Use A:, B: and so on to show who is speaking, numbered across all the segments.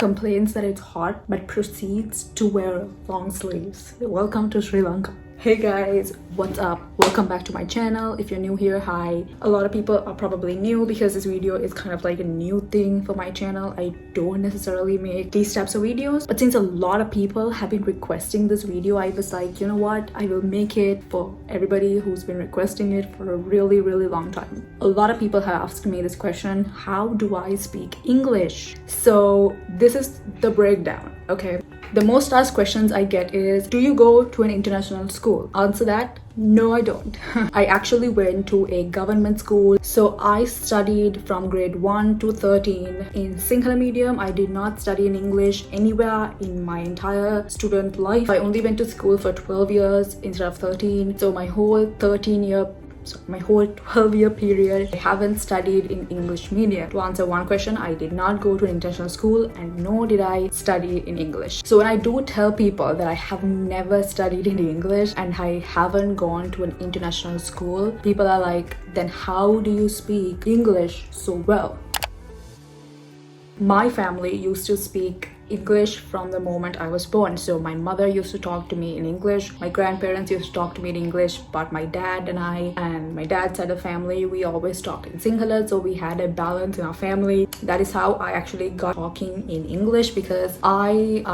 A: complains that it's hot but proceeds to wear long sleeves. Welcome to Sri Lanka. Hey guys, what's up? Welcome back to my channel. If you're new here, hi. A lot of people are probably new because this video is kind of like a new thing for my channel. I don't necessarily make these types of videos, but since a lot of people have been requesting this video, I was like, you know what, I will make it for everybody who's been requesting it for a really long time. A lot of people have asked me this question: how do I speak English? So this is the breakdown. Okay, the most asked questions I get is, do you go to an international school? Answer that: no, I don't. I actually went to a government school. So I studied from grade 1 to 13 in Sinhala medium. I did not study in English anywhere in my entire student life. I only went to school for 12 years instead of 13. So my whole 12-year period, I haven't studied in English medium. To answer one question, I did not go to an international school and nor did I study in English. So when I do tell people that I have never studied in English and I haven't gone to an international school, people are like, then how do you speak English so well? My family used to speak English from the moment I was born. So my mother used to talk to me in English, my grandparents used to talk to me in English, but my dad and I and my dad's side of family, we always talked in Sinhala. So we had a balance in our family. That is how I actually got talking in English, because I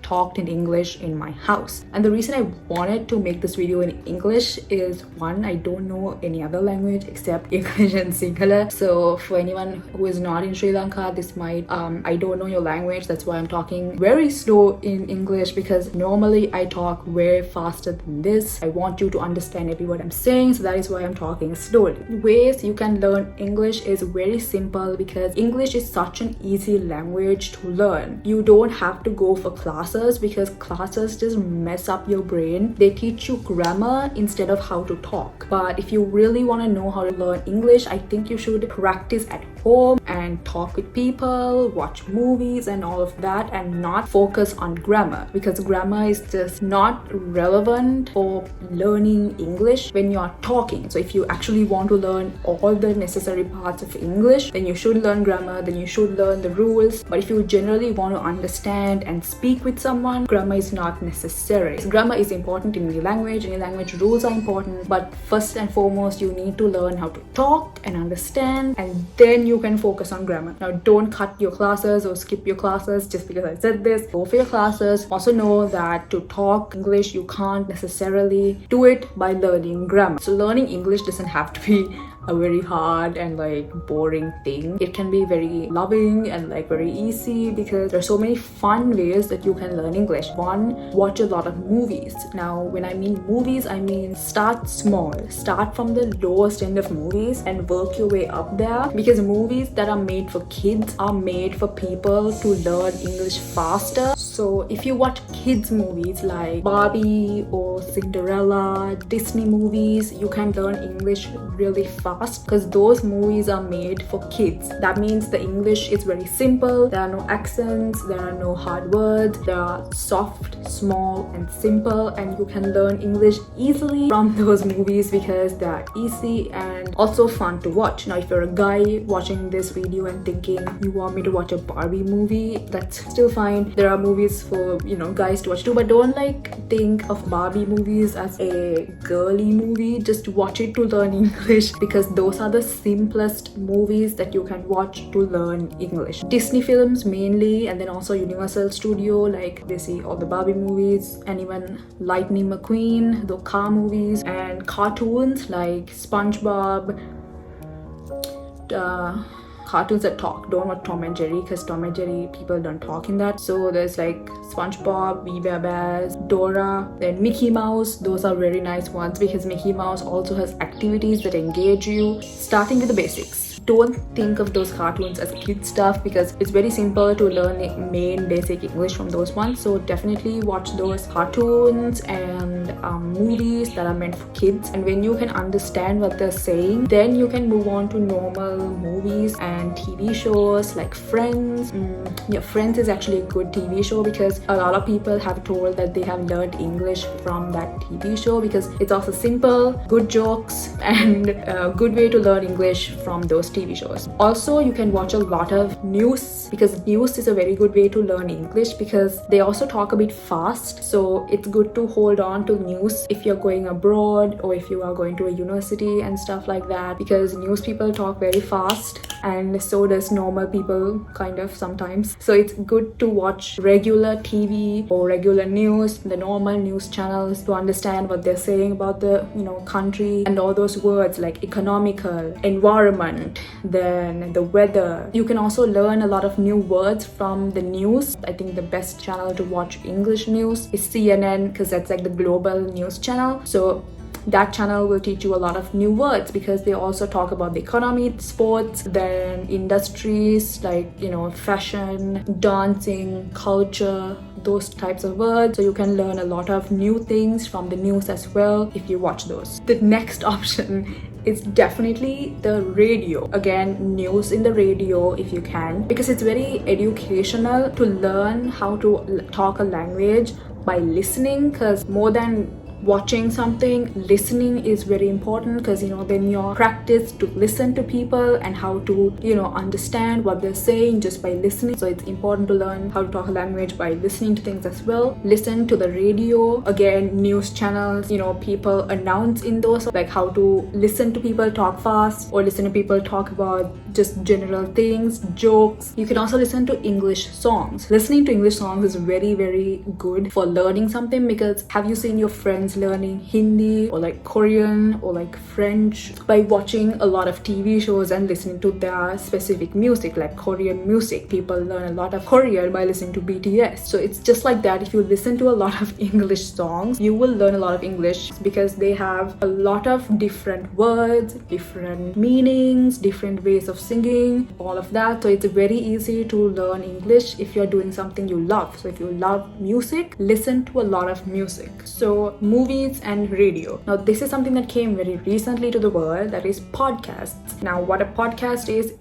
A: talked in English in my house. And the reason I wanted to make this video in English is, one, I don't know any other language except English and Sinhala. So for anyone who is not in Sri Lanka, this might I don't know your language. That's why I'm talking very slow in English, because normally I talk way faster than this. I want you to understand every word I'm saying, so that is why I'm talking slowly. Ways you can learn English is very simple, because English is such an easy language to learn. You don't have to go for classes, because classes just mess up your brain. They teach you grammar instead of how to talk. But if you really want to know how to learn English, I think you should practice at home and talk with people, watch movies and all of that, and not focus on grammar, because grammar is just not relevant for learning English when you're talking. So if you actually want to learn all the necessary parts of English, then you should learn grammar, then you should learn the rules. But if you generally want to understand and speak with someone, grammar is not necessary. Grammar is important in any language rules are important, but first and foremost you need to learn how to talk and understand, and then you can focus on grammar. Now don't cut your classes or skip your classes just because I said this. Go for your classes. Also know that to talk English you can't necessarily do it by learning grammar. So learning English doesn't have to be a very hard and like boring thing. It can be very loving and like very easy, because there are so many fun ways that you can learn English. One, watch a lot of movies. Now when I mean movies, I mean start small. Start from the lowest end of movies and work your way up there, because movies that are made for kids are made for people to learn English faster. So if you watch kids movies like Barbie or Cinderella, Disney movies, you can learn English really fast, because those movies are made for kids. That means the English is very simple. There are no accents, there are no hard words, they are soft, small and simple, and you can learn English easily from those movies because they are easy and also fun to watch. Now if you're a guy watching this video and thinking you want me to watch a Barbie movie, that's still fine. There are movies for, you know, guys to watch too, but don't like think of Barbie movies as a girly movie. Just watch it to learn English, because those are the simplest movies that you can watch to learn English. Disney films mainly, and then also Universal Studio, like they see all the Barbie movies, and even Lightning McQueen, the car movies, and cartoons like SpongeBob, cartoons that talk. Don't watch Tom and Jerry, because Tom and Jerry people don't talk in that. So there's like SpongeBob, We Bare Bears, Dora, then Mickey Mouse. Those are very nice ones, because Mickey Mouse also has activities that engage you. Starting with the basics. Don't think of those cartoons as kid stuff, because it's very simple to learn main basic English from those ones. So definitely watch those cartoons and movies that are meant for kids. And when you can understand what they're saying, then you can move on to normal movies and TV shows like Friends. Yeah, Friends is actually a good TV show, because a lot of people have told that they have learned English from that TV show, because it's also simple, good jokes, and a good way to learn English from those TV shows. Also, you can watch a lot of news, because news is a very good way to learn English, because they also talk a bit fast. So it's good to hold on to news if you're going abroad or if you are going to a university and stuff like that, because news people talk very fast and so does normal people kind of sometimes. So it's good to watch regular TV or regular news, the normal news channels, to understand what they're saying about the country, and all those words like economical, environment, then the weather. You can also learn a lot of new words from the news. I think the best channel to watch English news is CNN, because that's like the global news channel. So that channel will teach you a lot of new words, because they also talk about the economy, sports, then industries like fashion, dancing, culture, those types of words. So you can learn a lot of new things from the news as well if you watch those. The next option is definitely the radio. Again, news in the radio if you can, because it's very educational to learn how to talk a language by listening, because more than watching something, listening is very important, because then you're practiced to listen to people and how to understand what they're saying just by listening. So it's important to learn how to talk a language by listening to things as well. Listen to the radio, again, news channels, people announce in those, like how to listen to people talk fast, or listen to people talk about just general things, jokes. You can also listen to English songs. Listening to English songs is very, very good for learning something, because have you seen your friends learning Hindi or like Korean or like French by watching a lot of TV shows and listening to their specific music, like Korean music? People learn a lot of Korean by listening to BTS. So it's just like that. If you listen to a lot of English songs, you will learn a lot of English, because they have a lot of different words, different meanings, different ways of singing, all of that. So it's very easy to learn English if you're doing something you love. So if you love music, listen to a lot of music. So movies and radio. Now this is something that came very recently to the world, that is podcasts. Now what a podcast is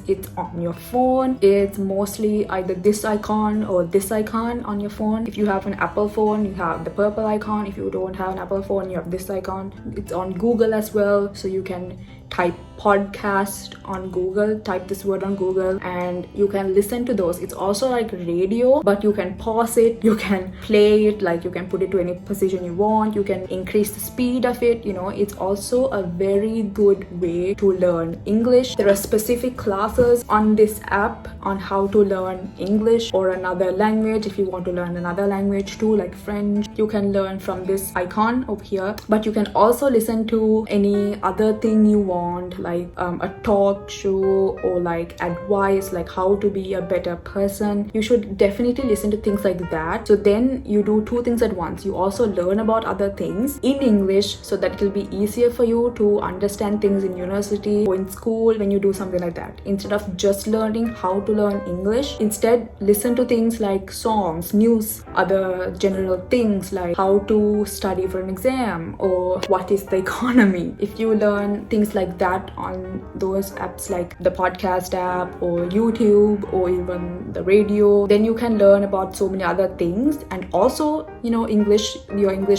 A: it's on your phone. It's mostly either this icon or this icon on your phone. If you have an Apple phone, you have the purple icon. If you don't have an Apple phone, you have this icon. It's on Google as well, so you can type podcast on Google, type this word on Google, and you can listen to those. It's also like radio, but you can pause it, you can play it, like you can put it to any position you want, you can increase the speed of it. It's also a very good way to learn English. There are specific classes on this app on how to learn English or another language. If you want to learn another language too, like French, you can learn from this icon over here. But you can also listen to any other thing you want, like a talk show or like advice, like how to be a better person. You should definitely listen to things like that. So then you do two things at once. You also learn about other things in English, so that it will be easier for you to understand things in university or in school when you do something like that. Instead of just learning how to learn English, instead listen to things like songs, news, other general things like how to study for an exam or what is the economy. If you learn things like that on those apps like the podcast app or YouTube or even the radio, then you can learn about so many other things. And also, your English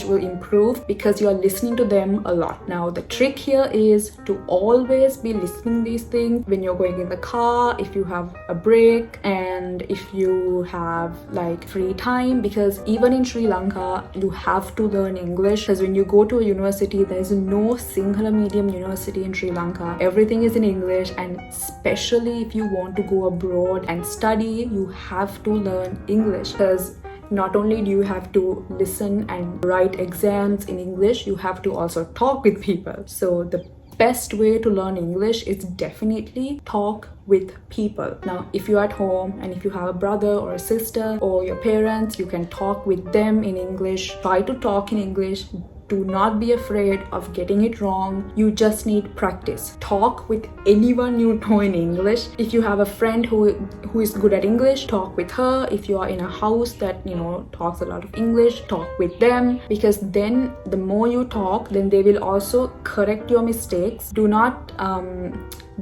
A: will improve because you're listening to them a lot. Now the trick here is to always be listening these things when you're going in the car, if you have a break, and if you have like free time, because even in Sri Lanka you have to learn English, because when you go to a university, there is no Sinhala medium university in Sri Lanka. Everything is in English, and especially if you want to go abroad and study, you have to learn English, because not only do you have to listen and write exams in English, you have to also talk with people. So the best way to learn English is definitely talk with people. Now if you're at home and if you have a brother or a sister or your parents, you can talk with them in English. Try to talk in English. Do not be afraid of getting it wrong. You just need practice. Talk with anyone you know in English. If you have a friend who is good at English, talk with her. If you are in a house that talks a lot of English, talk with them, because then the more you talk, then they will also correct your mistakes. Do not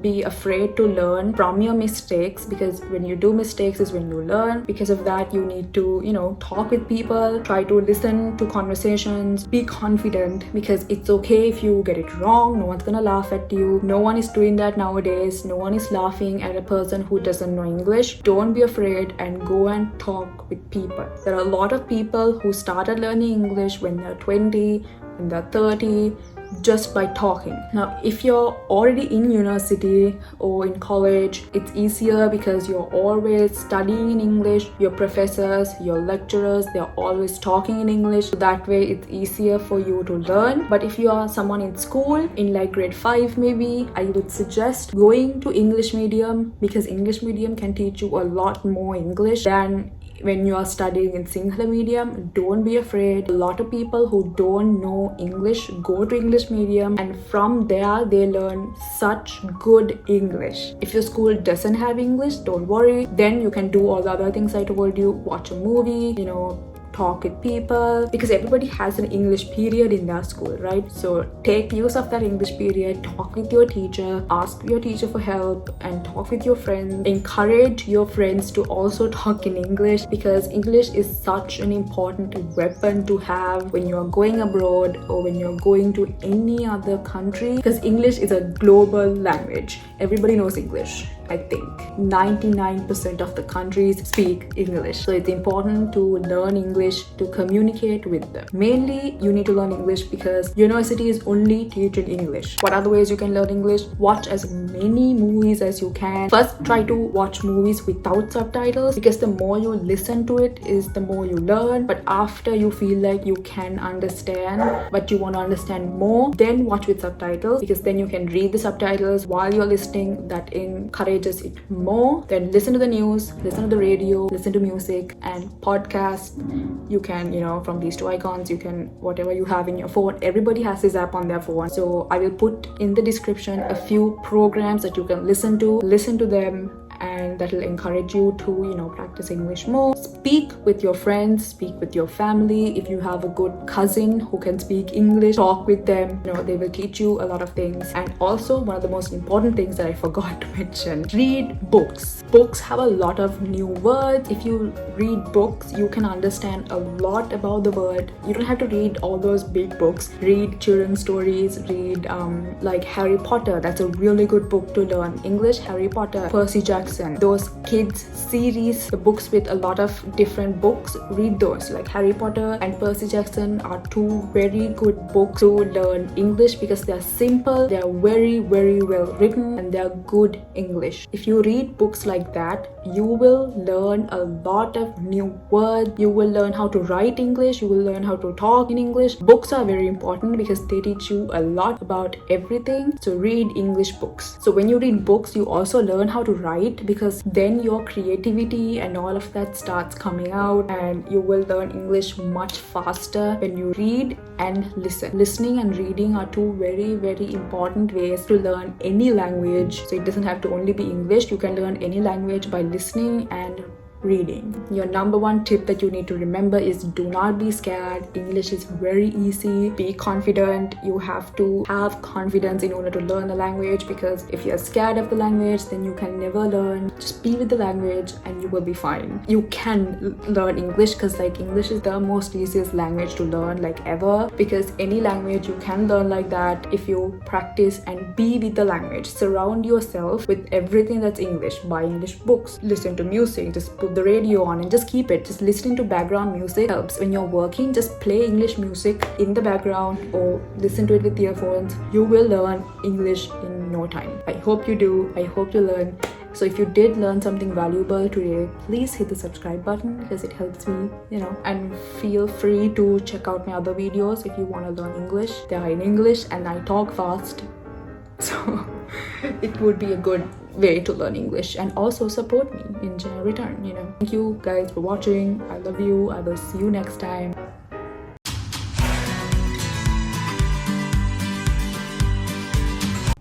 A: be afraid to learn from your mistakes, because when you do mistakes is when you learn. Because of that, you need to, talk with people, try to listen to conversations, be confident, because it's okay if you get it wrong. No one's gonna laugh at you. No one is doing that nowadays. No one is laughing at a person who doesn't know English. Don't be afraid and go and talk with people. There are a lot of people who started learning English when they're 20, when they're 30, just by talking. Now, if you're already in university or in college, it's easier because you're always studying in English. Your professors, your lecturers, they're always talking in English. So that way it's easier for you to learn. But if you are someone in school, in like grade 5 maybe, I would suggest going to English medium, because English medium can teach you a lot more English than when you are studying in Sinhala medium. Don't be afraid. A lot of people who don't know English go to English medium, and from there they learn such good English. If your school doesn't have English, don't worry. Then you can do all the other things I told you. Watch a movie, talk with people, because everybody has an English period in their school, right? So take use of that English period, talk with your teacher, ask your teacher for help, and talk with your friends. Encourage your friends to also talk in English, because English is such an important weapon to have when you're going abroad or when you're going to any other country, because English is a global language. Everybody knows English. I think 99% of the countries speak English. So it's important to learn English to communicate with them. Mainly, you need to learn English because universities only teach in English. What other ways you can learn English? Watch as many movies as you can. First, try to watch movies without subtitles, because the more you listen to it is the more you learn. But after you feel like you can understand, but you want to understand more, then watch with subtitles, because then you can read the subtitles while you're listening. That encourages it more. Then listen to the news, listen to the radio, listen to music and podcast. You can, from these two icons, you can, whatever you have in your phone, everybody has this app on their phone. So I will put in the description a few programs that you can listen to them, and that will encourage you to practice English more. Speak with your friends, speak with your family. If you have a good cousin who can speak English, talk with them. They will teach you a lot of things. And also, one of the most important things that I forgot to mention, read books. Books have a lot of new words. If you read books, you can understand a lot about the word. You don't have to read all those big books. Read children's stories, read like Harry Potter. That's a really good book to learn English. Harry Potter, Percy Jackson, those kids series, the books with a lot of different books, read those. Like Harry Potter and Percy Jackson are two very good books to learn English, because they're simple, they're very, very well written, and they're good English. If you read books like that, you will learn a lot of new words. You will learn how to write English, you will learn how to talk in English. Books are very important because they teach you a lot about everything. So read English books. So when you read books, you also learn how to write, because then your creativity and all of that starts coming out, and you will learn English much faster when you read and listen. Listening and reading are two very, very important ways to learn any language. So it doesn't have to only be English. You can learn any language by listening and reading. Your number one tip that you need to remember is do not be scared. English is very easy. Be confident. You have to have confidence in order to learn the language, because if you're scared of the language, then you can never learn. Just be with the language and you will be fine. You can learn English, because English is the most easiest language to learn ever, because any language you can learn like that if you practice and be with the language. Surround yourself with everything that's English. Buy English books, listen to music, just put the radio on and just keep it. Just listening to background music helps. When you're working, just play English music in the background or listen to it with earphones. You will learn English in no time. I hope you do. I hope you learn. So if you did learn something valuable today, please hit the subscribe button, because it helps me, and feel free to check out my other videos if you want to learn English. They are in English and I talk fast. So it would be a good way to learn English and also support me in return. Thank you guys for watching. I love you. I will see you next time.